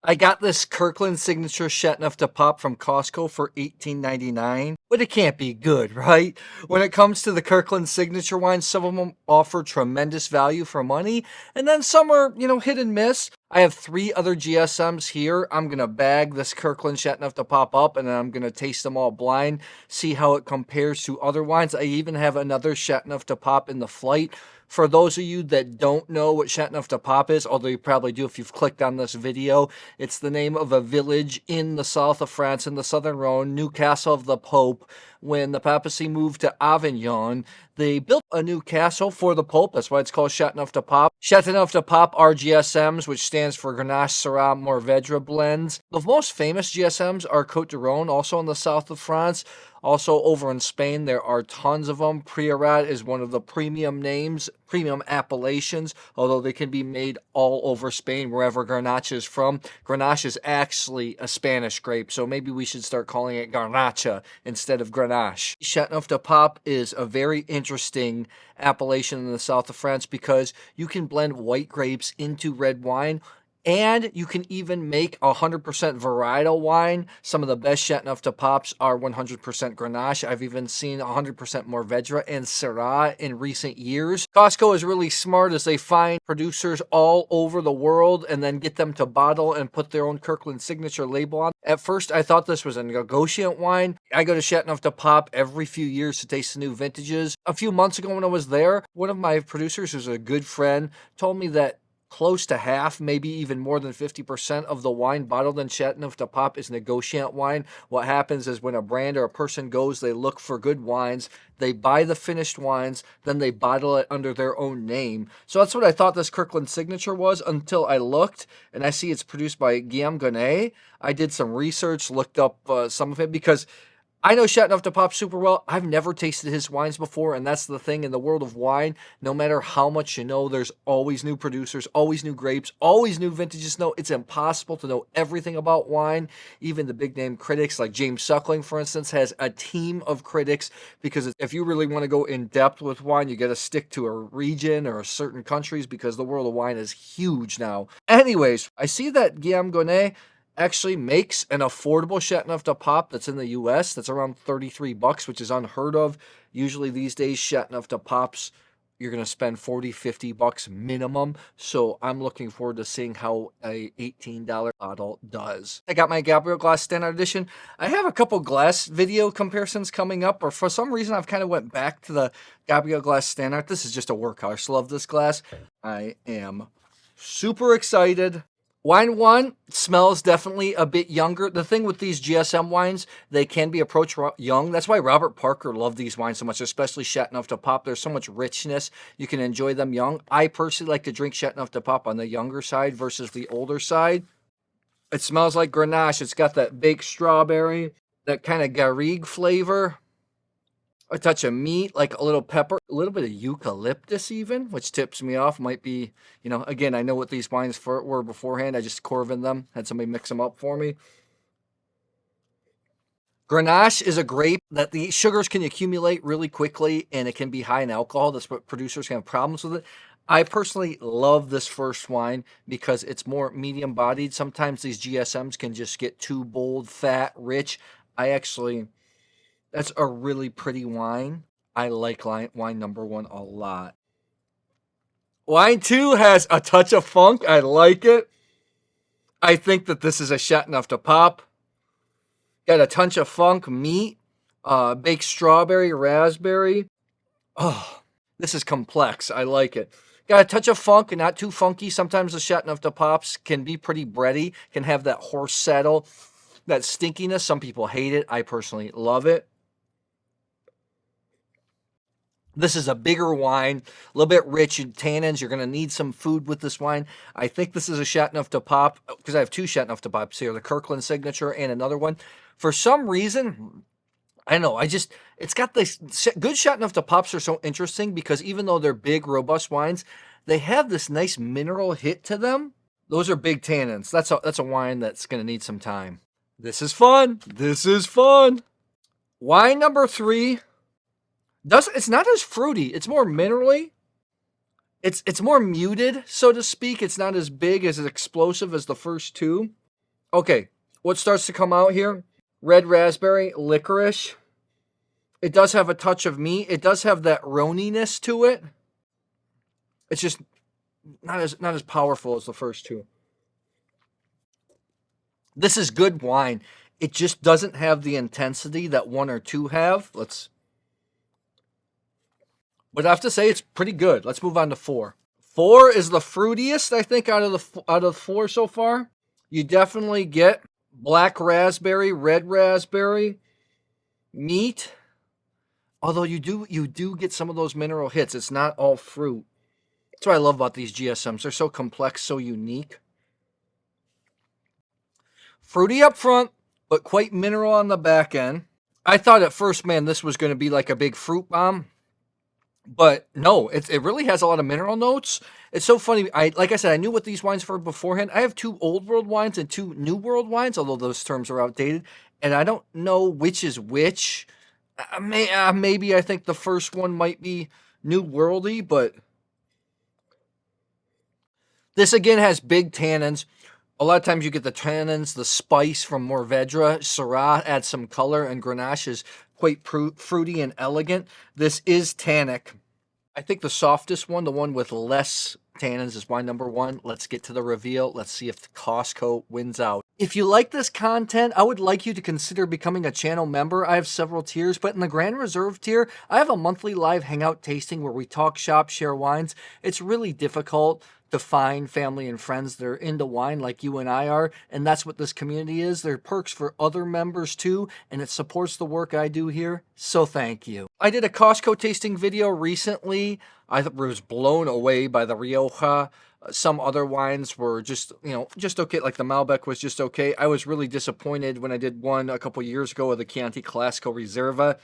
I got this Kirkland Signature Châteauneuf-du-Pape from Costco for $18.99, but it can't be good, right? When it comes to the Kirkland Signature wines, some of them offer tremendous value for money, and then some are, hit and miss. I have 3 other GSMs here. I'm going to bag this Kirkland Châteauneuf-du-Pape up, and then I'm going to taste them all blind, see how it compares to other wines. I even have another Châteauneuf-du-Pape in the flight. For those of you that don't know what Châteauneuf-du-Pape is, although you probably do if you've clicked on this video, it's the name of a village in the south of France, in the southern Rhone, Newcastle of the Pope. When the papacy moved to Avignon, they built a new castle for the Pope. That's why it's called Châteauneuf-du-Pape. Châteauneuf-du-Pape are GSMs, which stands for Grenache, Syrah, Mourvèdre blends. The most famous GSMs are Côte du Rhône, also in the south of France. Also over in Spain, there are tons of them. Priorat is one of the premium names, premium appellations, although they can be made all over Spain, wherever Grenache is from. Grenache is actually a Spanish grape, so maybe we should start calling it Garnacha instead of Grenache. Châteauneuf-du-Pape is a very interesting appellation in the south of France because you can blend white grapes into red wine, and you can even make 100% varietal wine. Some of the best Châteauneuf-du-Papes are 100% Grenache. I've even seen 100% Mourvèdre and Syrah in recent years. Costco is really smart as they find producers all over the world and then get them to bottle and put their own Kirkland Signature label on. At first, I thought this was a negotiant wine. I go to Châteauneuf-du-Pape every few years to taste the new vintages. A few months ago when I was there, one of my producers, who's a good friend, told me that close to half, maybe even more than 50% of the wine bottled in Châteauneuf-du-Pape is negotiant wine. What happens is when a brand or a person goes, they look for good wines, they buy the finished wines, then they bottle it under their own name. So that's what I thought this Kirkland Signature was until I looked, and I see it's produced by Gabriel Glas. I did some research, looked up some of it, because I know Châteauneuf-du-Pape super well. I've never tasted his wines before, and that's the thing in the world of wine. No matter how much you know, there's always new producers, always new grapes, always new vintages. No, it's impossible to know everything about wine. Even the big-name critics, like James Suckling, for instance, has a team of critics, because if you really want to go in-depth with wine, you got to stick to a region or certain countries, because the world of wine is huge now. Anyways, I see that Guillaume Gonnet actually makes an affordable Châteauneuf-du-Pape that's in the US that's around $33, which is unheard of. Usually these days, Châteauneuf-du-Papes, you're going to spend $40-50 minimum. So I'm looking forward to seeing how a $18 bottle does. I got my Gabriel Glas Standart edition. I have a couple glass video comparisons coming up, or for some reason I've kind of went back to the Gabriel Glas Standart. This is just a workhorse. I just love this glass. I am super excited. Wine 1 smells definitely a bit younger. The thing with these GSM wines, they can be approached young. That's why Robert Parker loved these wines so much, especially Châteauneuf-du-Pape. There's so much richness. You can enjoy them young. I personally like to drink Châteauneuf-du-Pape on the younger side versus the older side. It smells like Grenache. It's got that baked strawberry, that kind of garrigue flavor. A touch of meat, like a little pepper, a little bit of eucalyptus even, which tips me off. Might be, again, I know what these wines were beforehand. I just Corvin them, had somebody mix them up for me. Grenache is a grape that the sugars can accumulate really quickly, and it can be high in alcohol. That's what producers can have problems with it. I personally love this first wine because it's more medium-bodied. Sometimes these GSMs can just get too bold, fat, rich. That's a really pretty wine. I like wine number 1 a lot. Wine 2 has a touch of funk. I like it. I think that this is a Châteauneuf-du-Pape. Got a touch of funk, meat, baked strawberry, raspberry. Oh, this is complex. I like it. Got a touch of funk and not too funky. Sometimes the Châteauneuf-du-Papes can be pretty bready, can have that horse saddle, that stinkiness. Some people hate it. I personally love it. This is a bigger wine, a little bit rich in tannins. You're going to need some food with this wine. I think this is a Châteauneuf-du-Pape, because I have 2 Châteauneuf-du-Papes here, the Kirkland Signature and another one. For some reason, I don't know, it's got this, good Châteauneuf-du-Papes are so interesting because even though they're big, robust wines, they have this nice mineral hit to them. Those are big tannins. That's a wine that's going to need some time. This is fun. This is fun. Wine number 3. It's not as fruity. It's more minerally. It's more muted, so to speak. It's not as big, as explosive as the first 2. Okay, what starts to come out here? Red raspberry, licorice. It does have a touch of meat. It does have that roniness to it. It's just not as powerful as the first two. This is good wine. It just doesn't have the intensity that one or two have. But I have to say it's pretty good. Let's move on to 4. 4 is the fruitiest, I think, out of 4 so far. You definitely get black raspberry, red raspberry, meat. Although you do get some of those mineral hits. It's not all fruit. That's what I love about these GSMs. They're so complex, so unique. Fruity up front, but quite mineral on the back end. I thought at first, man, this was going to be like a big fruit bomb. But no, it really has a lot of mineral notes. It's so funny. Like I said, I knew what these wines were beforehand. I have 2 old world wines and 2 new world wines, although those terms are outdated. And I don't know which is which. Maybe I think the first one might be new worldy, but this again has big tannins. A lot of times you get the tannins, the spice from Mourvedre. Syrah adds some color, and Grenache is quite fruity and elegant. This is tannic. I think the softest one, the one with less tannins, is wine number 1. Let's get to the reveal. Let's see if COSTCO wins out. If you like this content, I would like you to consider becoming a channel member. I have several tiers, but in the Grand Reserve tier, I have a monthly live hangout tasting where we talk shop, share wines. It's really difficult to find family and friends that are into wine like you and I are, and that's what this community is. There are perks for other members too, and it supports the work I do here, so thank you. I did a COSTCO tasting video recently. I was blown away by the Rioja. Some other wines were just okay, like the Malbec was just okay. I was really disappointed when I did one a couple years ago of the Chianti Classico Reserva.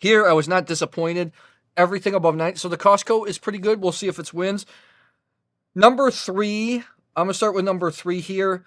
Here, I was not disappointed. Everything above 9. So the COSTCO is pretty good. We'll see if it wins. Number 3, I'm going to start with number 3 here.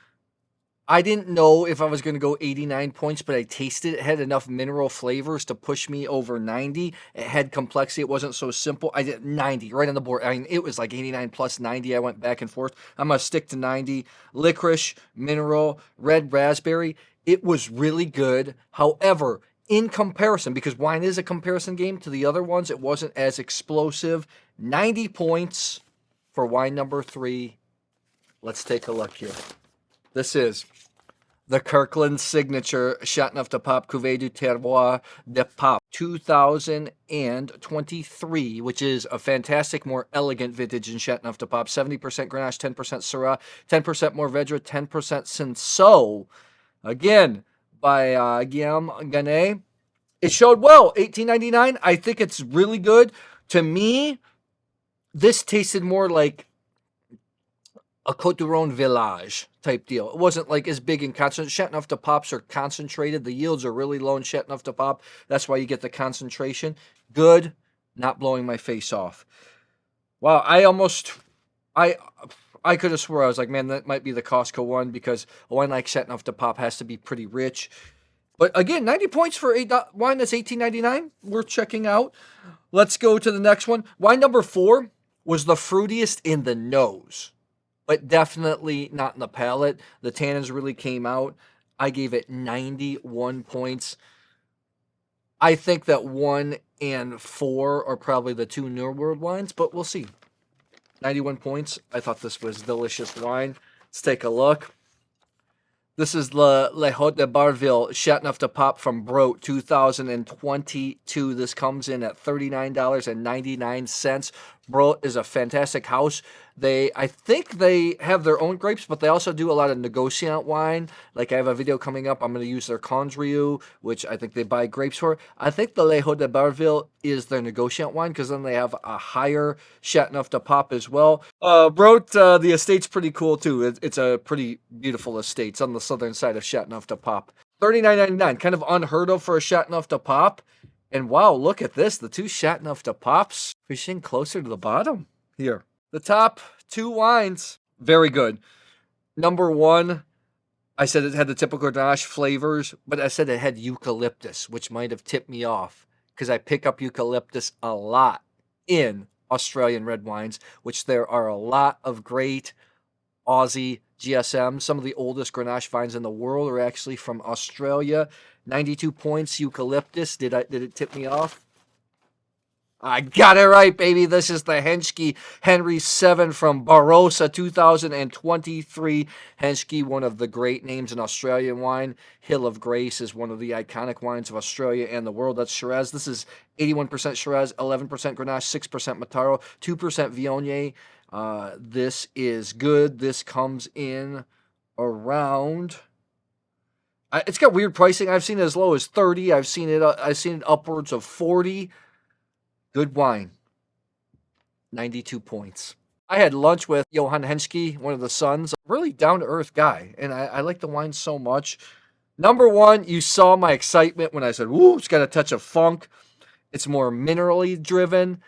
I didn't know if I was going to go 89 points, but I tasted it had enough mineral flavors to push me over 90. It had complexity. It wasn't so simple. I did 90 right on the board. I mean, it was like 89 plus 90. I went back and forth. I'm going to stick to 90. Licorice, mineral, red raspberry. It was really good. However, in comparison, because wine is a comparison game to the other ones, it wasn't as explosive. 90 points for wine number 3. Let's take a look here. This is the Kirkland Signature Châteauneuf-du-Pape Cuvée du Terroir de Pape 2023, which is a fantastic, more elegant vintage in Châteauneuf-du-Pape. 70% Grenache, 10% Syrah, 10% Mourvedre, 10% Cinsault. Again, by Guillaume Ganet. It showed well, $18.99. I think it's really good. To me, this tasted more like a Côte du Rhône Village type deal. It wasn't like as big and concentrated. Châteauneuf-du-Papes are concentrated. The yields are really low in Châteauneuf-du-Pape. That's why you get the concentration. Good, not blowing my face off. Wow, I could have swore, I was like, man, that might be the COSTCO one, because a wine like Châteauneuf-du-Pape has to be pretty rich. But again, 90 points for a wine that's $18.99. Worth checking out. Let's go to the next one. Wine number 4 was the fruitiest in the nose, but definitely not in the palate. The tannins really came out. I gave it 91 points. I think that 1 and 4 are probably the 2 New World wines, but we'll see. 91 points. I thought this was delicious wine. Let's take a look. This is Le Haut de Barville Châteauneuf-du-Pape from Brot 2022. This comes in at $39.99. Brot is a fantastic house. I think they have their own grapes, but they also do a lot of negociant wine. Like, I have a video coming up. I'm going to use their Condrieu, which I think they buy grapes for. I think the Le Haut de Barville is their negociant wine, because then they have a higher Châteauneuf-du-Pape as well. Brot, the estate's pretty cool too. It's a pretty beautiful estate. It's on the southern side of Châteauneuf-du-Pape. $39.99, kind of unheard of for a Châteauneuf-du-Pape. And wow, look at this. The 2 Châteauneuf-du-Papes fishing closer to the bottom here. The top 2 wines, very good. Number 1, I said it had the typical Grenache flavors, but I said it had eucalyptus, which might have tipped me off, because I pick up eucalyptus a lot in Australian red wines, which there are a lot of great Aussie GSM. Some of the oldest Grenache vines in the world are actually from Australia. 92 points, eucalyptus. Did it tip me off? I got it right, baby. This is the Henschke Henry 7 from Barossa 2023. Henschke, one of the great names in Australian wine. Hill of Grace is one of the iconic wines of Australia and the world. That's Shiraz. This is 81% Shiraz, 11% Grenache, 6% Mataro, 2% Viognier. This is good. This comes in around... It's got weird pricing. I've seen it as low as 30. I've seen it upwards of 40. Good wine. 92 points. I had lunch with Johann Henschke, one of the sons. Really down-to-earth guy, and I like the wine so much. Number one, you saw my excitement when I said, "Woo, it's got a touch of funk." It's more minerally driven.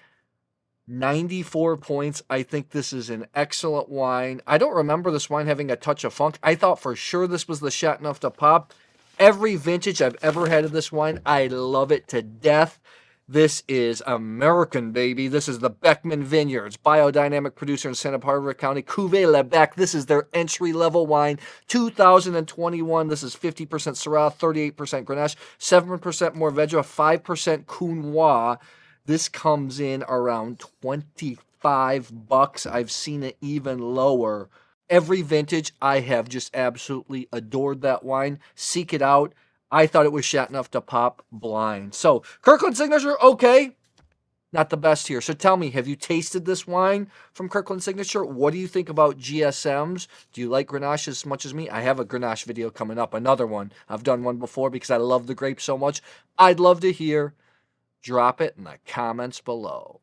94 points. I think this is an excellent wine. I don't remember this wine having a touch of funk. I thought for sure this was the Châteauneuf-du-Pape. Every vintage I've ever had of this wine, I love it to death. This is American, baby. This is the Beckman Vineyards, biodynamic producer in Santa Barbara County, Cuvée Le Bec. This is their entry-level wine, 2021. This is 50% Syrah, 38% Grenache, 7% Mourvedre, 5% Counoise. This comes in around $25. I've seen it even lower. Every vintage, I have just absolutely adored that wine. Seek it out. I thought it was Châteauneuf-du-Pape blind. So, Kirkland Signature, okay. Not the best here. So tell me, have you tasted this wine from Kirkland Signature? What do you think about GSMs? Do you like Grenache as much as me? I have a Grenache video coming up, another one. I've done one before because I love the grape so much. I'd love to hear. Drop it in the comments below.